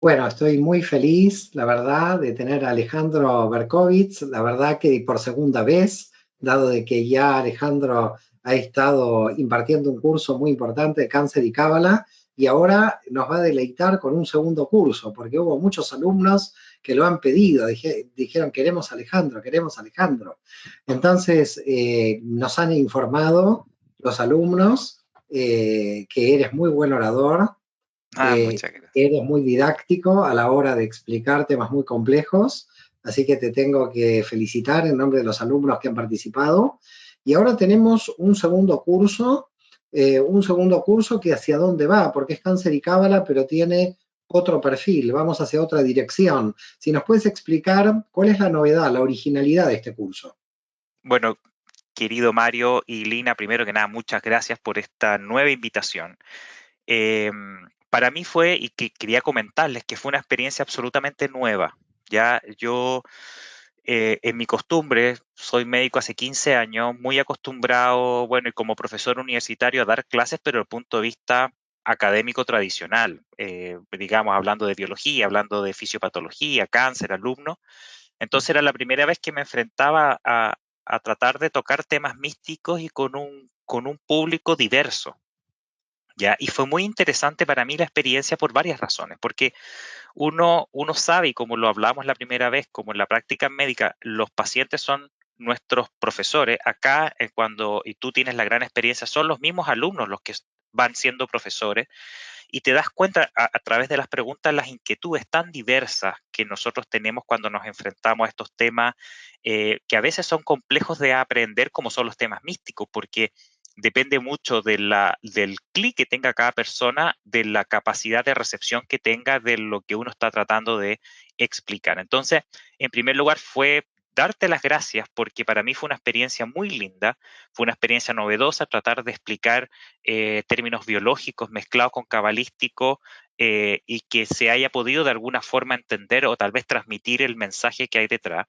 Bueno, estoy muy feliz, la verdad, de tener a Alejandro Berkovits, la verdad que por segunda vez, dado de que ya Alejandro ha estado impartiendo un curso muy importante de cáncer y cábala, y ahora nos va a deleitar con un segundo curso, porque hubo muchos alumnos que lo han pedido, dijeron queremos Alejandro, queremos Alejandro. Entonces, nos han informado los alumnos que eres muy buen orador, Ah, muchas gracias. eres muy didáctico a la hora de explicar temas muy complejos, así que te tengo que felicitar en nombre de los alumnos que han participado. Y ahora tenemos un segundo curso que hacia dónde va, porque es cáncer y cábala, pero tiene otro perfil, vamos hacia otra dirección. Si nos puedes explicar cuál es la novedad, la originalidad de este curso. Bueno, querido Mario y Lina, primero que nada, muchas gracias por esta nueva invitación. Para mí fue, y que quería comentarles que fue una experiencia absolutamente nueva. Ya yo, en mi costumbre, soy médico hace 15 años, muy acostumbrado, bueno, y como profesor universitario a dar clases, pero desde el punto de vista académico tradicional, digamos, hablando de biología, hablando de fisiopatología, cáncer, alumnos. Entonces era la primera vez que me enfrentaba a tratar de tocar temas místicos y con un público diverso. ¿Ya? Y fue muy interesante para mí la experiencia por varias razones, porque uno sabe, y como lo hablamos la primera vez, como en la práctica médica, los pacientes son nuestros profesores. Acá, cuando, y tú tienes la gran experiencia, son los mismos alumnos los que van siendo profesores y te das cuenta a través de las preguntas las inquietudes tan diversas que nosotros tenemos cuando nos enfrentamos a estos temas que a veces son complejos de aprender, como son los temas místicos, porque depende mucho del clic que tenga cada persona, de la capacidad de recepción que tenga de lo que uno está tratando de explicar. Entonces, en primer lugar, fue darte las gracias porque para mí fue una experiencia muy linda, fue una experiencia novedosa tratar de explicar términos biológicos mezclados con cabalístico y que se haya podido de alguna forma entender o tal vez transmitir el mensaje que hay detrás.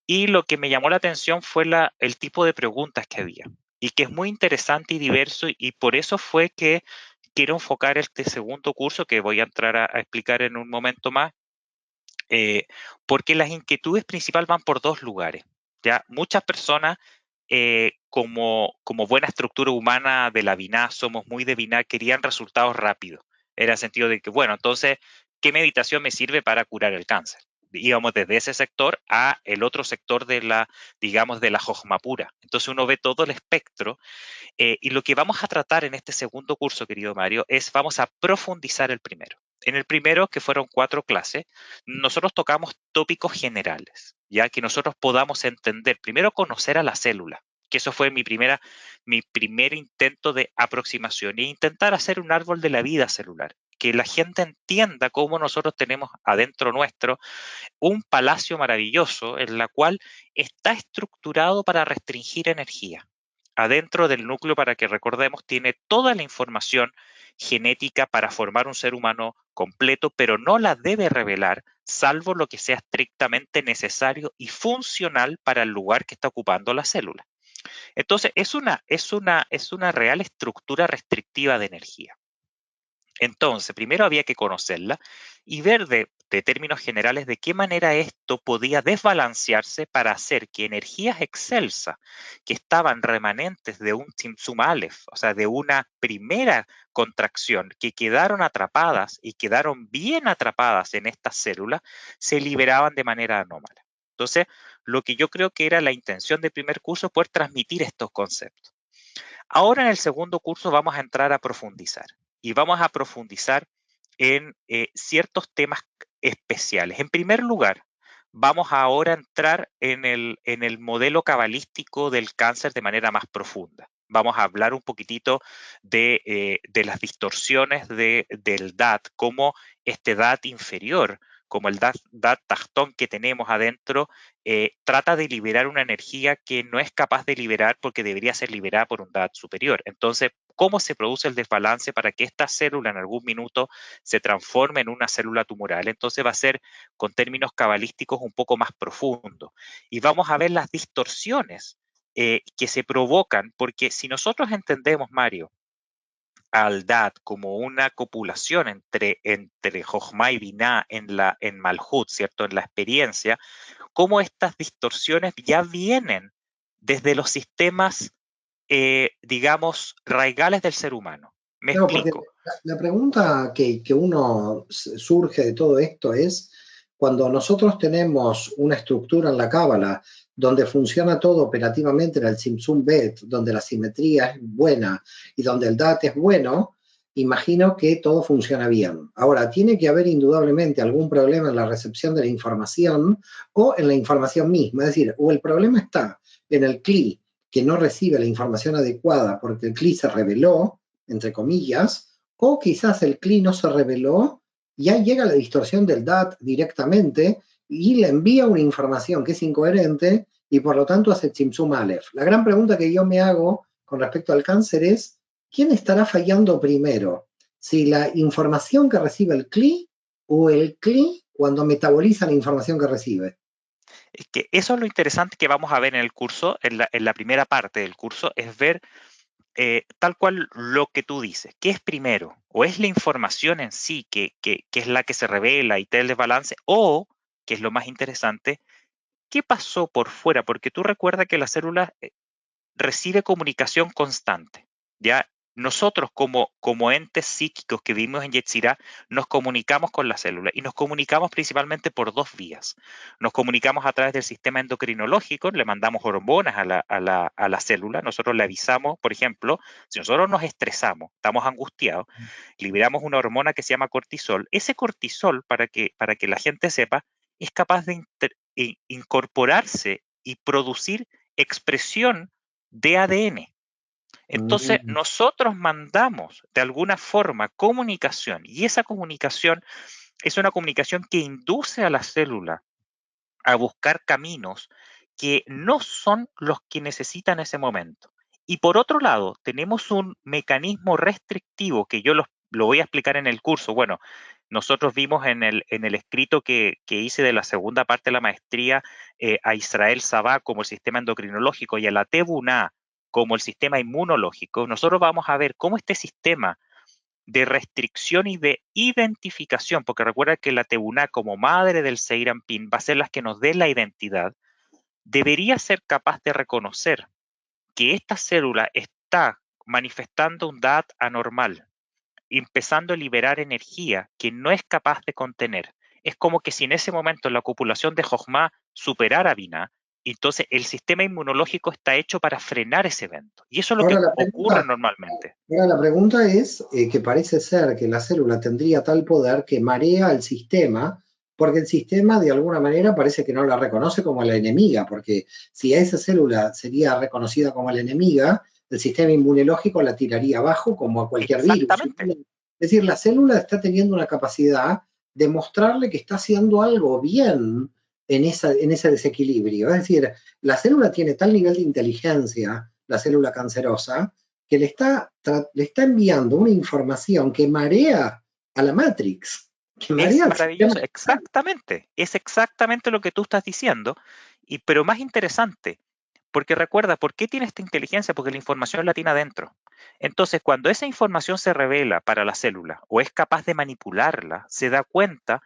Y lo que me llamó la atención fue el tipo de preguntas que había y que es muy interesante y diverso y por eso fue que quiero enfocar este segundo curso que voy a entrar a explicar en un momento más, eh, porque las inquietudes principales van por dos lugares. ¿Ya? Muchas personas, como buena estructura humana de la BINA, somos muy de BINA, querían resultados rápidos. Era el sentido de que, bueno, entonces, ¿qué meditación me sirve para curar el cáncer? Íbamos desde ese sector a el otro sector de la, digamos, de la Jojma pura. Entonces uno ve todo el espectro y lo que vamos a tratar en este segundo curso, querido Mario, es vamos a profundizar el primero. En el primero, que fueron 4 clases, nosotros tocamos tópicos generales, ya que nosotros podamos entender, primero conocer a la célula, que eso fue mi primer intento de aproximación, e intentar hacer un árbol de la vida celular, que la gente entienda cómo nosotros tenemos adentro nuestro un palacio maravilloso en la cual está estructurado para restringir energía. Adentro del núcleo, para que recordemos, tiene toda la información genética para formar un ser humano completo, pero no la debe revelar, salvo lo que sea estrictamente necesario y funcional para el lugar que está ocupando la célula. Entonces, es una real estructura restrictiva de energía. Entonces, primero había que conocerla y ver de términos generales de qué manera esto podía desbalancearse para hacer que energías excelsas que estaban remanentes de un Tzimtzum Aleph, o sea, de una primera contracción, que quedaron atrapadas y quedaron bien atrapadas en estas células, se liberaban de manera anómala. Entonces, lo que yo creo que era la intención del primer curso es poder transmitir estos conceptos. Ahora en el segundo curso vamos a entrar a profundizar y vamos a profundizar en ciertos temas especiales. En primer lugar, vamos ahora a entrar en el modelo cabalístico del cáncer de manera más profunda. Vamos a hablar un poquitito de las distorsiones del DAT, cómo este DAT inferior, como el DAT tactón que tenemos adentro, trata de liberar una energía que no es capaz de liberar porque debería ser liberada por un DAT superior. Entonces, ¿cómo se produce el desbalance para que esta célula en algún minuto se transforme en una célula tumoral? Entonces va a ser con términos cabalísticos un poco más profundo. Y vamos a ver las distorsiones que se provocan, porque si nosotros entendemos, Mario, al Dat como una copulación entre Jochma y Binah en Malhut, ¿cierto? En la experiencia, cómo estas distorsiones ya vienen desde los sistemas, digamos, raigales del ser humano. Me Claro, porque explico. la pregunta que uno surge de todo esto es, cuando nosotros tenemos una estructura en la cábala donde funciona todo operativamente en el Tzimtzum Bet, donde la simetría es buena y donde el DAT es bueno, imagino que todo funciona bien. Ahora, tiene que haber indudablemente algún problema en la recepción de la información o en la información misma. Es decir, o el problema está en el CLI que no recibe la información adecuada porque el CLI se reveló, entre comillas, o quizás el CLI no se reveló y ahí llega la distorsión del DAT directamente y le envía una información que es incoherente y por lo tanto hace Tzimtzum Aleph. La gran pregunta que yo me hago con respecto al cáncer es, ¿quién estará fallando primero? ¿Si la información que recibe el CLI o el CLI cuando metaboliza la información que recibe? Es que eso es lo interesante que vamos a ver en el curso, en la primera parte del curso, es ver tal cual lo que tú dices. ¿Qué es primero? ¿O es la información en sí que es la que se revela y te da el desbalance? ¿O, que es lo más interesante, qué pasó por fuera? Porque tú recuerdas que la célula recibe comunicación constante. ¿Ya? Nosotros como entes psíquicos que vivimos en Yetzirah nos comunicamos con la célula y nos comunicamos principalmente por dos vías. Nos comunicamos a través del sistema endocrinológico, le mandamos hormonas a la célula, nosotros le avisamos, por ejemplo, si nosotros nos estresamos, estamos angustiados, liberamos una hormona que se llama cortisol. Ese cortisol, para que la gente sepa, es capaz de incorporarse y producir expresión de ADN. Entonces, Mm. nosotros mandamos de alguna forma comunicación y esa comunicación es una comunicación que induce a la célula a buscar caminos que no son los que necesita en ese momento. Y por otro lado, tenemos un mecanismo restrictivo que yo lo voy a explicar en el curso. Bueno, nosotros vimos en el escrito que hice de la segunda parte de la maestría a Israel Sabá como el sistema endocrinológico y a la Tebuna como el sistema inmunológico. Nosotros vamos a ver cómo este sistema de restricción y de identificación, porque recuerda que la Tebuná como madre del Seirampin va a ser la que nos dé la identidad, debería ser capaz de reconocer que esta célula está manifestando un DAT anormal, empezando a liberar energía que no es capaz de contener. Es como que si en ese momento la copulación de Jochma superara a Binah, entonces el sistema inmunológico está hecho para frenar ese evento. Y eso es lo que Ahora la ocurre pregunta, normalmente. Ahora, la pregunta es que parece ser que la célula tendría tal poder que marea al sistema, porque el sistema de alguna manera parece que no la reconoce como la enemiga, porque si a esa célula sería reconocida como la enemiga, el sistema inmunológico la tiraría abajo como a cualquier virus. Exactamente. Es decir, la célula está teniendo una capacidad de mostrarle que está haciendo algo bien en ese desequilibrio. Es decir, la célula tiene tal nivel de inteligencia, la célula cancerosa, que le está enviando una información que marea a la Matrix, que Es marea al sistema. maravilloso, exactamente. Es exactamente lo que tú estás diciendo, pero más interesante, porque recuerda, ¿por qué tiene esta inteligencia? Porque la información la tiene adentro. Entonces, cuando esa información se revela para la célula o es capaz de manipularla, se da cuenta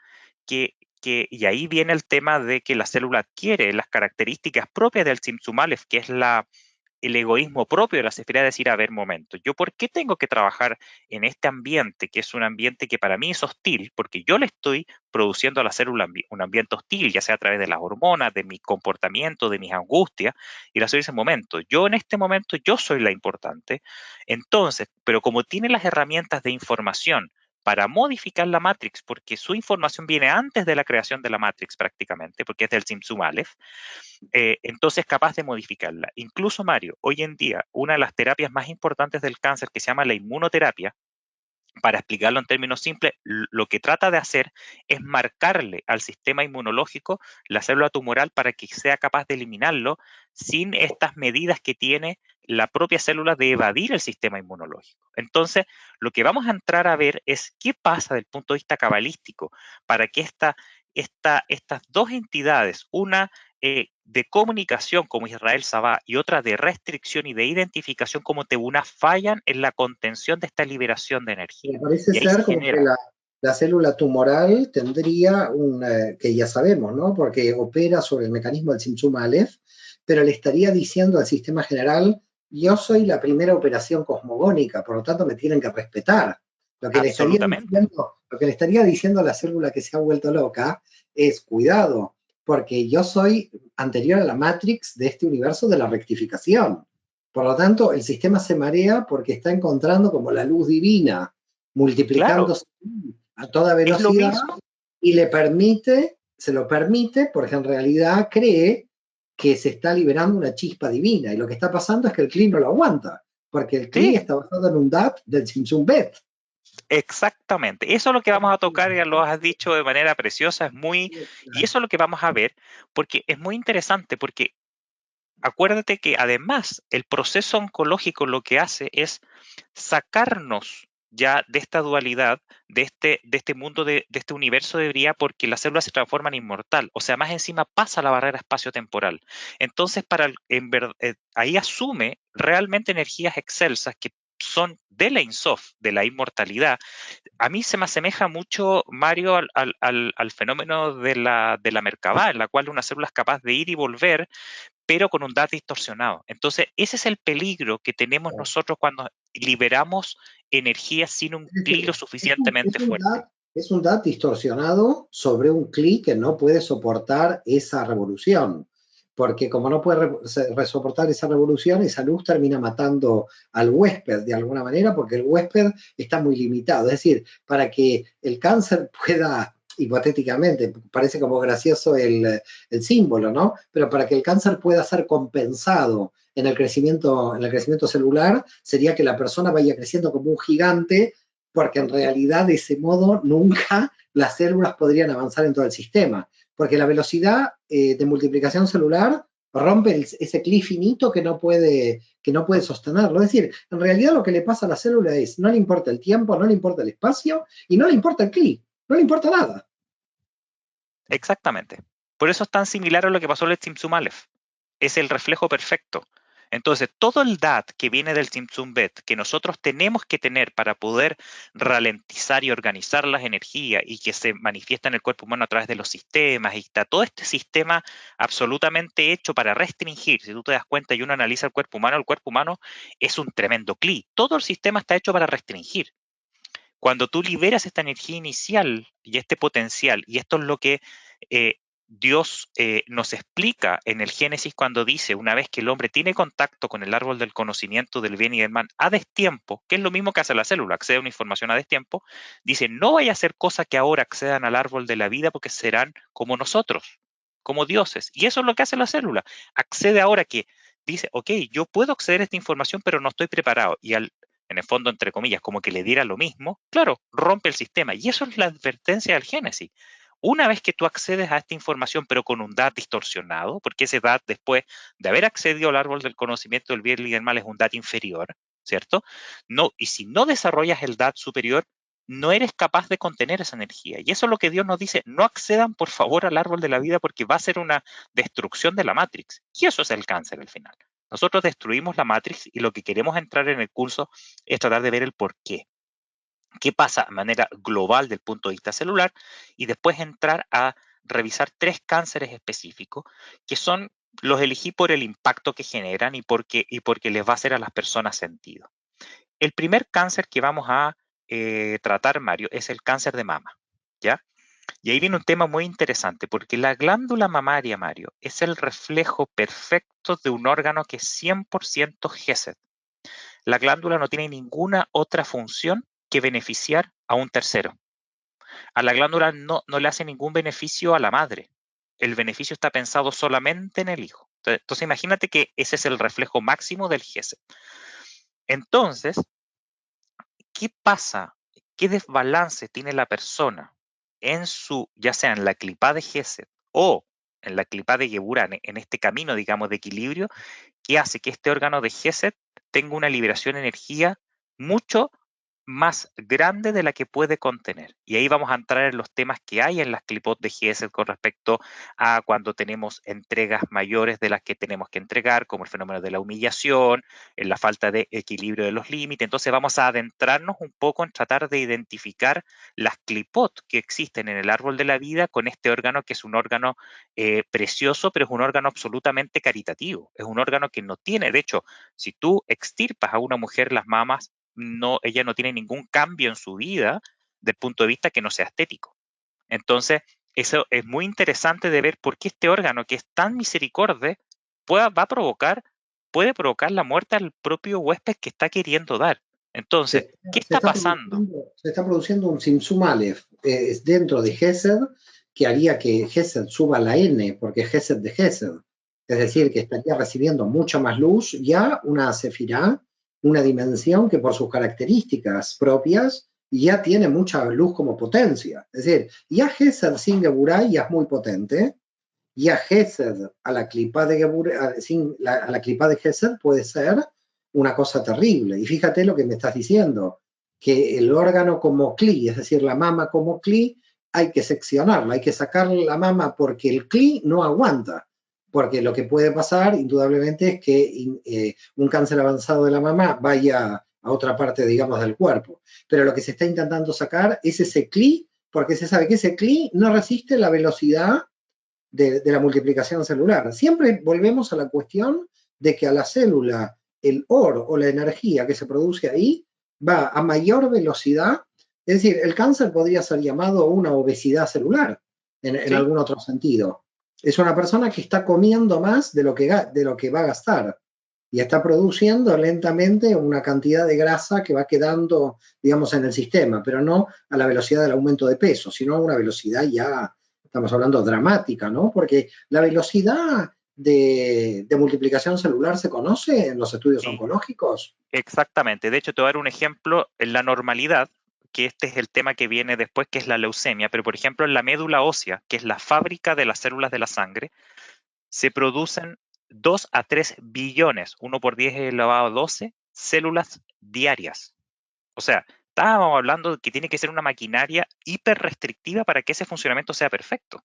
y ahí viene el tema de que la célula adquiere las características propias del Tzimtzum Aleph, que es el egoísmo propio de la cefirá, de decir, a ver, momento, ¿yo por qué tengo que trabajar en este ambiente, que es un ambiente que para mí es hostil? Porque yo le estoy produciendo a la célula un ambiente hostil, ya sea a través de las hormonas, de mi comportamiento, de mis angustias, y la célula dice, momento, yo en este momento, yo soy la importante, entonces, pero como tiene las herramientas de información para modificar la Matrix, porque su información viene antes de la creación de la Matrix prácticamente, porque es del Tzimtzum Aleph, entonces es capaz de modificarla. Incluso, Mario, hoy en día, una de las terapias más importantes del cáncer, que se llama la inmunoterapia, para explicarlo en términos simples, lo que trata de hacer es marcarle al sistema inmunológico la célula tumoral para que sea capaz de eliminarlo sin estas medidas que tiene la propia célula de evadir el sistema inmunológico. Entonces, lo que vamos a entrar a ver es qué pasa desde el punto de vista cabalístico para que estas dos entidades, una de comunicación como Israel Sabá y otra de restricción y de identificación como Tebuna fallan en la contención de esta liberación de Me energía. parece Y ahí se ser como que genera. la célula tumoral tendría que ya sabemos, ¿no? Porque opera sobre el mecanismo del Tzimtzum Aleph, pero le estaría diciendo al sistema general, yo soy la primera operación cosmogónica, por lo tanto me tienen que respetar. Absolutamente. Lo que le estaría diciendo a la célula que se ha vuelto loca es, cuidado, porque yo soy anterior a la Matrix de este universo de la rectificación. Por lo tanto, el sistema se marea porque está encontrando como la luz divina Claro, multiplicándose a toda es lo velocidad mismo. y se lo permite porque en realidad cree que se está liberando una chispa divina y lo que está pasando es que el CLI no lo aguanta, porque el CLI Sí, está basado en un DAP del Tzimtzum Bet. exactamente. Eso es lo que vamos a tocar, ya lo has dicho de manera preciosa, y eso es lo que vamos a ver, porque es muy interesante, porque acuérdate que además el proceso oncológico lo que hace es sacarnos ya de esta dualidad, de este mundo, de este universo de Bria, porque las células se transforman en inmortal. O sea, más encima pasa la barrera espacio-temporal. Entonces, ahí asume realmente energías excelsas que son de la Insof, de la inmortalidad. A mí se me asemeja mucho, Mario, al fenómeno de la Merkabah, en la cual una célula es capaz de ir y volver, pero con un DAT distorsionado. Entonces, ese es el peligro que tenemos nosotros cuando liberamos energía sin un Es decir, CLI lo suficientemente fuerte. es un DAT distorsionado sobre un CLI que no puede soportar esa revolución. Porque como no puede soportar esa revolución, esa luz termina matando al huésped de alguna manera, porque el huésped está muy limitado. Es decir, para que el cáncer pueda, hipotéticamente, parece como gracioso el símbolo, ¿no? Pero para que el cáncer pueda ser compensado en el crecimiento celular, sería que la persona vaya creciendo como un gigante, porque en realidad de ese modo nunca las células podrían avanzar en todo el sistema, porque la velocidad de multiplicación celular rompe ese cliff finito que no puede sostenerlo. Es decir, en realidad lo que le pasa a la célula es, no le importa el tiempo, no le importa el espacio y no le importa el cliff, no le importa nada. Exactamente. Por eso es tan similar a lo que pasó en el Tzimtzum Aleph. Es el reflejo perfecto. Entonces, todo el DAT que viene del Tzimtzum Bet, que nosotros tenemos que tener para poder ralentizar y organizar las energías y que se manifiesta en el cuerpo humano a través de los sistemas, y está todo este sistema absolutamente hecho para restringir. Si tú te das cuenta y uno analiza el cuerpo humano es un tremendo CLI. Todo el sistema está hecho para restringir. Cuando tú liberas esta energía inicial y este potencial, y esto es lo que eh, Dios nos explica en el Génesis cuando dice, una vez que el hombre tiene contacto con el árbol del conocimiento del bien y del mal a destiempo, que es lo mismo que hace la célula, accede a una información a destiempo, dice, no vaya a ser cosa que ahora accedan al árbol de la vida porque serán como nosotros, como dioses. Y eso es lo que hace la célula. Accede ahora que dice, ok, yo puedo acceder a esta información, pero no estoy preparado. Y en el fondo, entre comillas, como que le diera lo mismo, claro, rompe el sistema. Y eso es la advertencia del Génesis. Una vez que tú accedes a esta información, pero con un DAT distorsionado, porque ese DAT después de haber accedido al árbol del conocimiento del bien y del mal es un DAT inferior, ¿cierto? No, y si no desarrollas el DAT superior, no eres capaz de contener esa energía. Y eso es lo que Dios nos dice, no accedan por favor al árbol de la vida porque va a ser una destrucción de la Matrix. Y eso es el cáncer al final. Nosotros destruimos la Matrix y lo que queremos entrar en el curso es tratar de ver el por qué. ¿Qué pasa de manera global del punto de vista celular? Y después entrar a revisar 3 cánceres específicos que son, los elegí por el impacto que generan y porque les va a hacer a las personas sentido. El primer cáncer que vamos a tratar, Mario, es el cáncer de mama, ¿ya? Y ahí viene un tema muy interesante, porque la glándula mamaria, Mario, es el reflejo perfecto de un órgano que es 100% GESED. La glándula no tiene ninguna otra función que beneficiar a un tercero. A la glándula no le hace ningún beneficio a la madre. El beneficio está pensado solamente en el hijo. Entonces imagínate que ese es el reflejo máximo del GESED. Entonces, ¿qué pasa? ¿Qué desbalance tiene la persona ya sea en la clipá de Gesed o en la clipá de Geburah, en este camino, digamos, de equilibrio, que hace que este órgano de Gesed tenga una liberación de energía mucho más grande de la que puede contener. Y ahí vamos a entrar en los temas que hay en las clipot de Gesell con respecto a cuando tenemos entregas mayores de las que tenemos que entregar, como el fenómeno de la humillación, en la falta de equilibrio de los límites. Entonces vamos a adentrarnos un poco en tratar de identificar las clipot que existen en el árbol de la vida con este órgano que es un órgano precioso, pero es un órgano absolutamente caritativo. Es un órgano que no tiene, de hecho, si tú extirpas a una mujer las mamas, no, ella no tiene ningún cambio en su vida del punto de vista que no sea estético. Entonces, eso es muy interesante de ver por qué este órgano que es tan misericordia puede provocar la muerte al propio huésped que está queriendo dar. Se, Entonces, ¿qué está pasando? se está produciendo un Simsum Aleph dentro de Gesed que haría que Gesed suba la N, porque es Gesed de Gesed. Es decir, que estaría recibiendo mucha más luz, ya una Sefirá, una dimensión que por sus características propias ya tiene mucha luz como potencia. Es decir, ya Gesed sin Geburay ya es muy potente, ya Gesed a la clipa de Geburay, a la clipa de Gesed puede ser una cosa terrible. Y fíjate lo que me estás diciendo, que el órgano como cli, es decir, la mama como cli, hay que seccionarla, hay que sacar la mama porque el cli no aguanta. Porque lo que puede pasar, indudablemente, es que un cáncer avanzado de la mama vaya a otra parte, digamos, del cuerpo. Pero lo que se está intentando sacar es ese cli, porque se sabe que ese cli no resiste la velocidad de la multiplicación celular. Siempre volvemos a la cuestión de que a la célula el OR o la energía que se produce ahí va a mayor velocidad. Es decir, el cáncer podría ser llamado una obesidad celular en ¿Sí? algún otro sentido. Es una persona que está comiendo más de lo que va a gastar y está produciendo lentamente una cantidad de grasa que va quedando, digamos, en el sistema, pero no a la velocidad del aumento de peso, sino a una velocidad ya, estamos hablando dramática, ¿no? Porque la velocidad de multiplicación celular se conoce en los estudios Sí, oncológicos. exactamente. De hecho, te voy a dar un ejemplo en la normalidad, que este es el tema que viene después, que es la leucemia, pero por ejemplo en la médula ósea, que es la fábrica de las células de la sangre, se producen 2 a 3 billones, 1 por 10 elevado a 12, células diarias. O sea, estábamos hablando de que tiene que ser una maquinaria hiper restrictiva para que ese funcionamiento sea perfecto.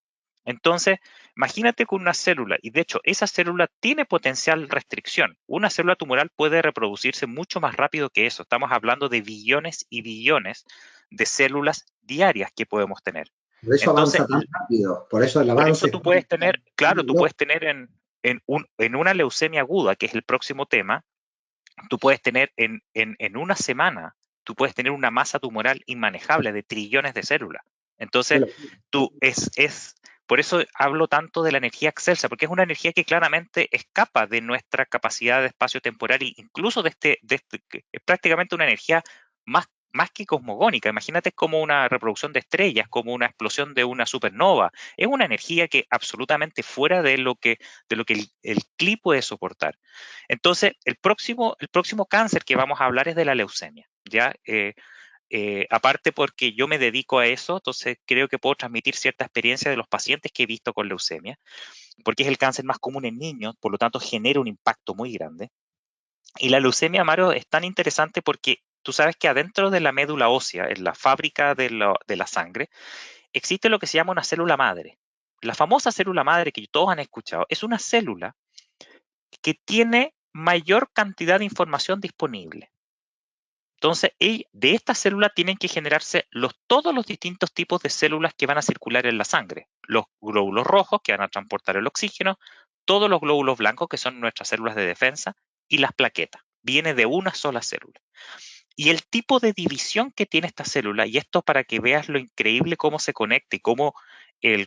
Entonces, imagínate con una célula, y de hecho esa célula tiene potencial restricción. Una célula tumoral puede reproducirse mucho más rápido que eso. Estamos hablando de billones y billones de células diarias que podemos tener. Por eso Entonces, avanza tan rápido, por eso el por eso avance tú puedes tener, claro, tan tú puedes loco. tener en una leucemia aguda, que es el próximo tema, tú puedes tener en una semana, tú puedes tener una masa tumoral inmanejable de trillones de células. Entonces, tú por eso hablo tanto de la energía excelsa, porque es una energía que claramente escapa de nuestra capacidad de espacio temporal e incluso que es prácticamente una energía más que cosmogónica. Imagínate como una reproducción de estrellas, como una explosión de una supernova. Es una energía que absolutamente fuera de lo que el CLI puede soportar. Entonces, el próximo cáncer que vamos a hablar es de la leucemia, ¿ya? Aparte porque yo me dedico a eso, entonces creo que puedo transmitir cierta experiencia de los pacientes que he visto con leucemia, porque es el cáncer más común en niños, por lo tanto genera un impacto muy grande. Y la leucemia, Mario, es tan interesante porque tú sabes que adentro de la médula ósea, en la fábrica de la sangre, existe lo que se llama una célula madre. La famosa célula madre que todos han escuchado es una célula que tiene mayor cantidad de información disponible. Entonces, de esta célula tienen que generarse todos los distintos tipos de células que van a circular en la sangre. Los glóbulos rojos, que van a transportar el oxígeno, todos los glóbulos blancos, que son nuestras células de defensa, y las plaquetas. Viene de una sola célula. Y el tipo de división que tiene esta célula, y esto para que veas lo increíble cómo se conecta y cómo,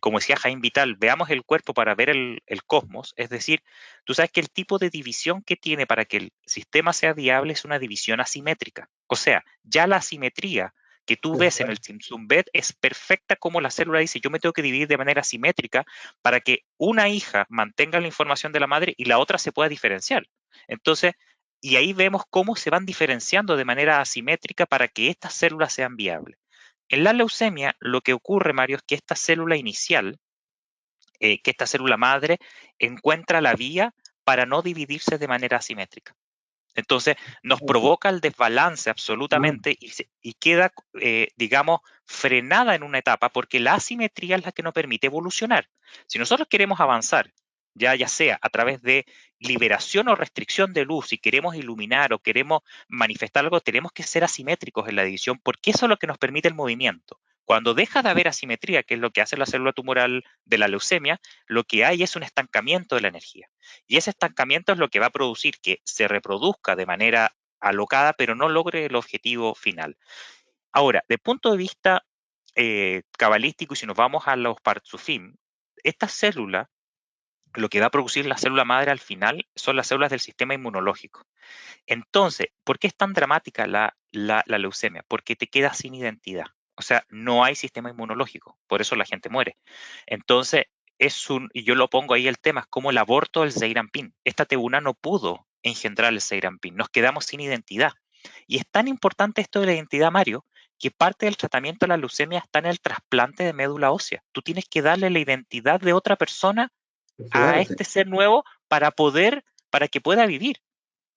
como decía Jaime Vital, veamos el cuerpo para ver el cosmos, es decir, tú sabes que el tipo de división que tiene para que el sistema sea viable es una división asimétrica. O sea, ya la asimetría que tú ves en el Simpson Bed es perfecta como la célula dice, yo me tengo que dividir de manera asimétrica para que una hija mantenga la información de la madre y la otra se pueda diferenciar. Entonces, y ahí vemos cómo se van diferenciando de manera asimétrica para que estas células sean viables. En la leucemia, lo que ocurre, Mario, es que esta célula inicial, que esta célula madre, encuentra la vía para no dividirse de manera asimétrica. Entonces, nos provoca el desbalance absolutamente y queda, digamos, frenada en una etapa porque la asimetría es la que nos permite evolucionar. Si nosotros queremos avanzar, ya sea a través de liberación o restricción de luz, si queremos iluminar o queremos manifestar algo, tenemos que ser asimétricos en la división porque eso es lo que nos permite el movimiento. Cuando deja de haber asimetría, que es lo que hace la célula tumoral de la leucemia, lo que hay es un estancamiento de la energía. Y ese estancamiento es lo que va a producir que se reproduzca de manera alocada, pero no logre el objetivo final. Ahora, de punto de vista cabalístico, y si nos vamos a los Partsufim, esta célula, lo que va a producir la célula madre al final son las células del sistema inmunológico. Entonces, ¿por qué es tan dramática la leucemia? Porque te quedas sin identidad. O sea, no hay sistema inmunológico, por eso la gente muere. Entonces, y yo lo pongo ahí el tema, es como el aborto del Zeiranpin. Esta tebuna no pudo engendrar el Zeiranpin, nos quedamos sin identidad. Y es tan importante esto de la identidad, Mario, que parte del tratamiento de la leucemia está en el trasplante de médula ósea. Tú tienes que darle la identidad de otra persona Qué a fuerte. este ser nuevo para que pueda vivir.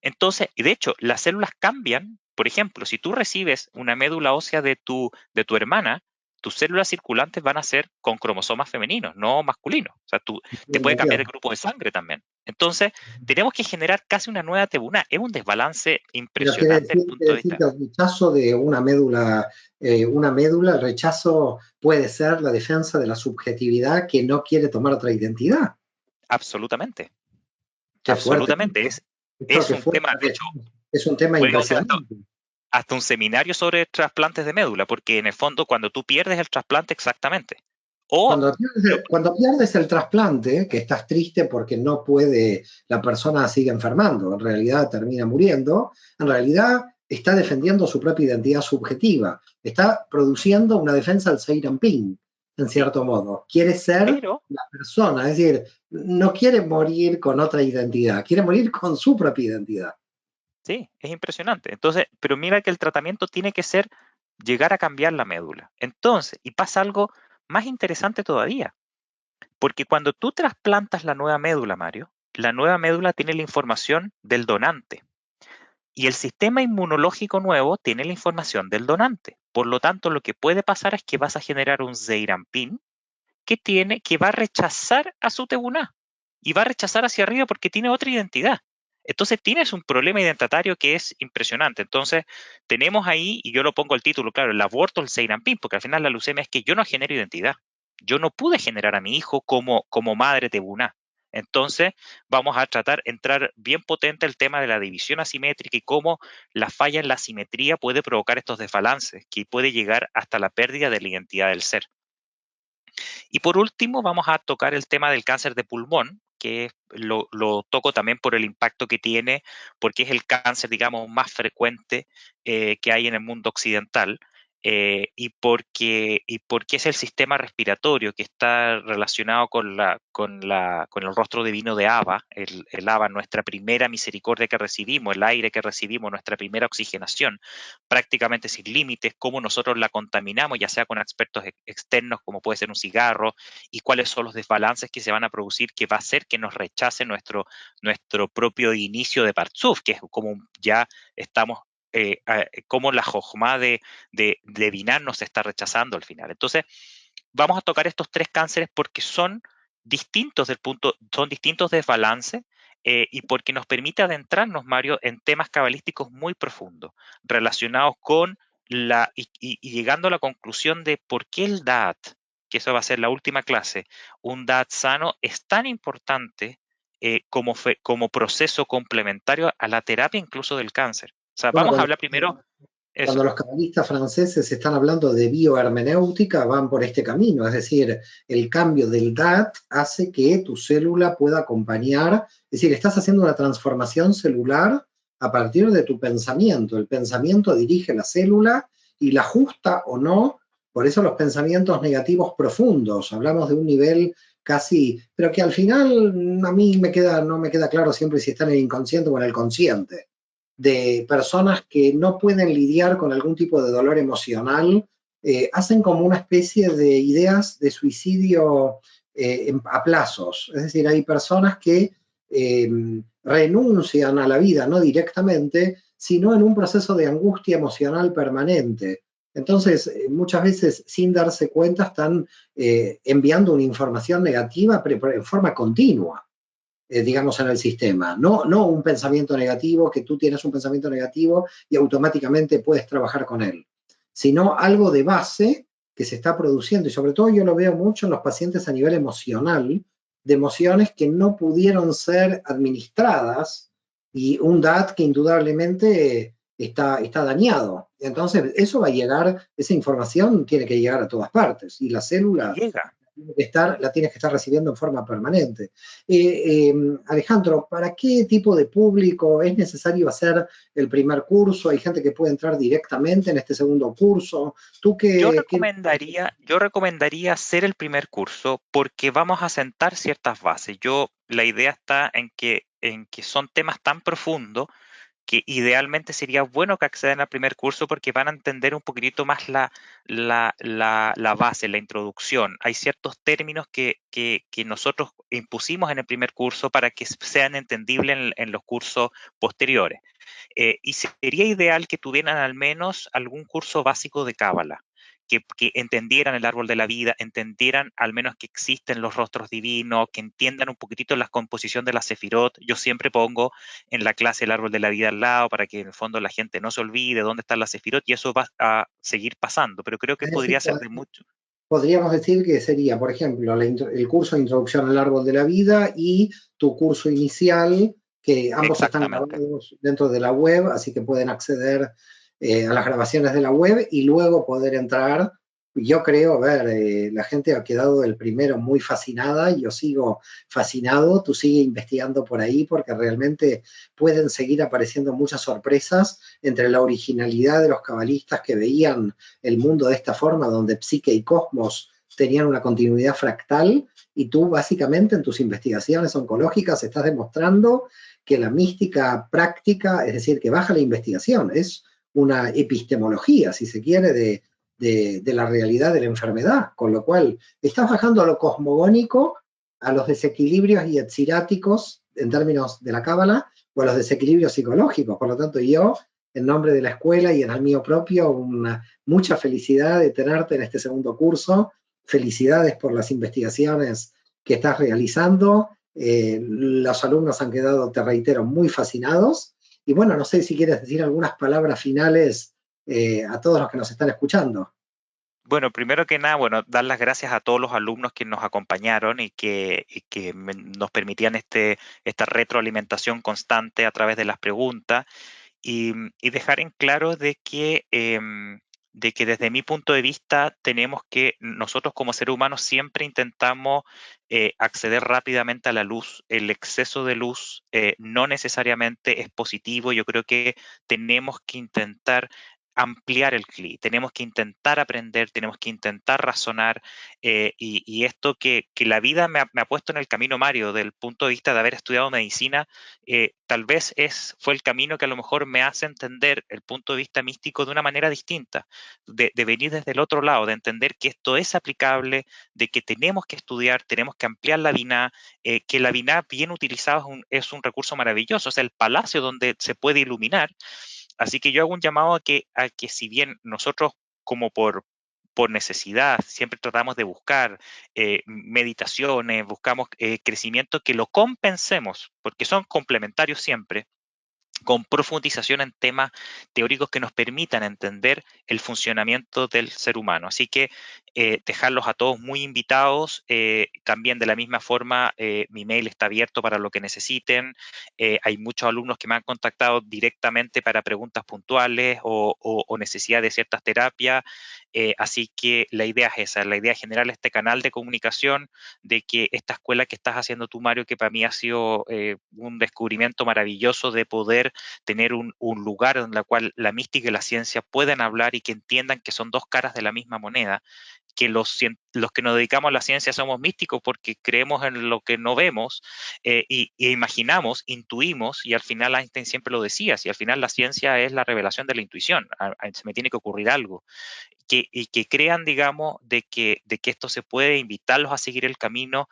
Entonces, y de hecho, las células cambian. Por ejemplo, si tú recibes una médula ósea de tu hermana, tus células circulantes van a ser con cromosomas femeninos, no masculinos. O sea, te puede cambiar el grupo de sangre también. Entonces, tenemos que generar casi una nueva tebuna. Es un desbalance Pero impresionante desde el punto quiere de decir vista. que el rechazo de una médula, el rechazo puede ser la defensa de la subjetividad que no quiere tomar otra identidad. Absolutamente. Qué fuerte. Absolutamente. Esto Es que un fue, tema, de hecho, es un tema podríamos hacer impresionante. hasta un seminario sobre trasplantes de médula, porque en el fondo, cuando tú pierdes el trasplante, exactamente. O lo, Cuando pierdes el trasplante, que estás triste porque no puede, la persona sigue enfermando, en realidad termina muriendo, en realidad está defendiendo su propia identidad subjetiva, está produciendo una defensa al Seiranping, en sí, cierto modo. Quiere ser pero la persona, es decir, no quiere morir con otra identidad, quiere morir con su propia identidad. sí, es impresionante. Entonces, pero mira que el tratamiento tiene que ser llegar a cambiar la médula. Entonces, y pasa algo más interesante todavía, porque cuando tú trasplantas la nueva médula, Mario, la nueva médula tiene la información del donante y el sistema inmunológico nuevo tiene la información del donante. Por lo tanto, lo que puede pasar es que vas a generar un Zeiranpin que va a rechazar a su Tebuná y va a rechazar hacia arriba porque tiene otra identidad. Entonces tienes un problema identitario que es impresionante. Entonces tenemos ahí, y yo lo pongo el título, claro, el aborto del Seiranpin, porque al final la leucemia es que yo no genero identidad. Yo no pude generar a mi hijo como madre Tebuná. Entonces vamos a entrar bien potente el tema de la división asimétrica y cómo la falla en la simetría puede provocar estos desbalances, que puede llegar hasta la pérdida de la identidad del ser. Y por último, vamos a tocar el tema del cáncer de pulmón, que lo toco también por el impacto que tiene, porque es el cáncer, digamos, más frecuente que hay en el mundo occidental, y porque es el sistema respiratorio que está relacionado con el rostro divino de Abba, el Abba, nuestra primera misericordia que recibimos, el aire que recibimos, nuestra primera oxigenación, prácticamente sin límites, cómo nosotros la contaminamos, ya sea con aspectos externos como puede ser un cigarro, y cuáles son los desbalances que se van a producir que va a hacer que nos rechace nuestro propio inicio de Partzuf, que es como ya estamos, como la jojma de Binar nos está rechazando al final. Entonces, vamos a tocar estos tres cánceres porque son son distintos desbalances, y porque nos permite adentrarnos, Mario, en temas cabalísticos muy profundos, relacionados con y llegando a la conclusión de por qué el DAT, que eso va a ser la última clase, un DAT sano es tan importante como proceso complementario a la terapia incluso del cáncer. O sea, Bueno, vamos a hablar primero cuando eso. los cabalistas franceses están hablando de biohermenéutica, van por este camino, es decir, el cambio del DAT hace que tu célula pueda acompañar, es decir, estás haciendo una transformación celular a partir de tu pensamiento. El pensamiento dirige la célula y la ajusta o no, por eso los pensamientos negativos profundos, hablamos de un nivel casi, pero que al final a mí no me queda claro siempre si está en el inconsciente o en el consciente de personas que no pueden lidiar con algún tipo de dolor emocional, hacen como una especie de ideas de suicidio a plazos. Es decir, hay personas que renuncian a la vida, no directamente, sino en un proceso de angustia emocional permanente. Entonces, muchas veces, sin darse cuenta, están enviando una información negativa en forma continua, digamos, en el sistema. No un pensamiento negativo, que tú tienes un pensamiento negativo y automáticamente puedes trabajar con él, sino algo de base que se está produciendo. Y sobre todo yo lo veo mucho en los pacientes a nivel emocional, de emociones que no pudieron ser administradas y un DAT que indudablemente está dañado. Entonces, eso va a llegar, esa información tiene que llegar a todas partes y la Y célula llega. la tienes que estar recibiendo en forma permanente. Alejandro, ¿para qué tipo de público es necesario hacer el primer curso? ¿Hay gente que puede entrar directamente en este segundo curso? ¿Tú Yo recomendaría hacer el primer curso porque vamos a sentar ciertas bases. La idea está en que son temas tan profundos que idealmente sería bueno que accedan al primer curso porque van a entender un poquitito más la base, la introducción. Hay ciertos términos que nosotros impusimos en el primer curso para que sean entendibles en los cursos posteriores. Y sería ideal que tuvieran al menos algún curso básico de Cábala, que entendieran el árbol de la vida, entendieran al menos que existen los rostros divinos, que entiendan un poquitito la composición de la Sefirot. Yo siempre pongo en la clase el árbol de la vida al lado para que en el fondo la gente no se olvide dónde está la Sefirot y eso va a seguir pasando, pero creo que es decir, podría ser de mucho. podríamos decir que sería, por ejemplo, el curso de introducción al árbol de la vida y tu curso inicial, que ambos están Exactamente. grabados dentro de la web, así que pueden acceder a las grabaciones de la web y luego poder entrar. Yo creo, a ver, la gente ha quedado el primero muy fascinada, yo sigo fascinado, tú sigue investigando por ahí porque realmente pueden seguir apareciendo muchas sorpresas entre la originalidad de los cabalistas que veían el mundo de esta forma, donde psique y cosmos tenían una continuidad fractal, y tú básicamente en tus investigaciones oncológicas estás demostrando que la mística práctica, es decir, que baja la investigación, es una epistemología, si se quiere, de la realidad de la enfermedad, con lo cual estás bajando a lo cosmogónico, a los desequilibrios yetziráticos en términos de la cábala, o a los desequilibrios psicológicos. Por lo tanto, yo, en nombre de la escuela y en el mío propio, mucha felicidad de tenerte en este segundo curso. Felicidades por las investigaciones que estás realizando. Los alumnos han quedado, te reitero, muy fascinados. Y bueno, no sé si quieres decir algunas palabras finales a todos los que nos están escuchando. Bueno, primero que nada, bueno, dar las gracias a todos los alumnos que nos acompañaron nos permitían esta retroalimentación constante a través de las preguntas y dejar en claro de que desde mi punto de vista tenemos que, nosotros como seres humanos siempre intentamos acceder rápidamente a la luz. El exceso de luz no necesariamente es positivo. Yo creo que tenemos que intentar ampliar el CLI, tenemos que intentar aprender, tenemos que intentar razonar y esto que la vida me ha puesto en el camino, Mario, del punto de vista de haber estudiado medicina, tal vez fue el camino que a lo mejor me hace entender el punto de vista místico de una manera distinta, de venir desde el otro lado, de entender que esto es aplicable, de que tenemos que estudiar, tenemos que ampliar la Binah, que la Binah bien utilizada es un recurso maravilloso, es el palacio donde se puede iluminar. Así que yo hago un llamado a que si bien nosotros como por necesidad, siempre tratamos de buscar meditaciones, buscamos crecimiento que lo compensemos, porque son complementarios siempre, con profundización en temas teóricos que nos permitan entender el funcionamiento del ser humano. Así que dejarlos a todos muy invitados. También de la misma forma, mi mail está abierto para lo que necesiten. Hay muchos alumnos que me han contactado directamente para preguntas puntuales o necesidad de ciertas terapias. Así que la idea es esa, la idea es generar este canal de comunicación de que esta escuela que estás haciendo tú, Mario, que para mí ha sido un descubrimiento maravilloso de poder tener un lugar en el cual la mística y la ciencia puedan hablar y que entiendan que son dos caras de la misma moneda, que los que nos dedicamos a la ciencia somos místicos porque creemos en lo que no vemos y imaginamos, intuimos, y al final Einstein siempre lo decía, si al final la ciencia es la revelación de la intuición, se me tiene que ocurrir algo, y que crean, digamos, de que esto se puede invitarlos a seguir el camino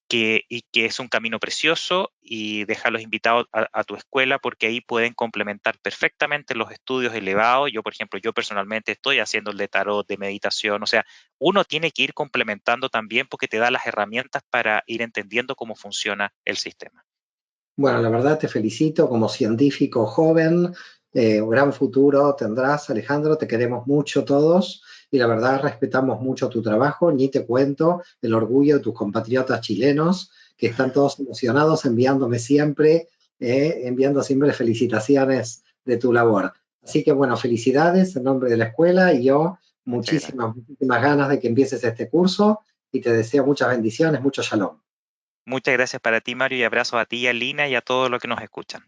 y que es un camino precioso, y dejarlos invitados a tu escuela, porque ahí pueden complementar perfectamente los estudios elevados. Yo, por ejemplo, yo personalmente estoy haciendo el de tarot, de meditación, o sea, uno tiene que ir complementando también porque te da las herramientas para ir entendiendo cómo funciona el sistema. Bueno, la verdad te felicito como científico joven, un gran futuro tendrás, Alejandro, te queremos mucho todos y la verdad respetamos mucho tu trabajo, ni te cuento el orgullo de tus compatriotas chilenos que están todos emocionados enviando siempre felicitaciones de tu labor. Así que bueno, felicidades en nombre de la escuela y yo Muchas gracias. muchísimas ganas de que empieces este curso y te deseo muchas bendiciones, mucho shalom. Muchas gracias para ti, Mario, y abrazos a ti, a Lina y a todos los que nos escuchan.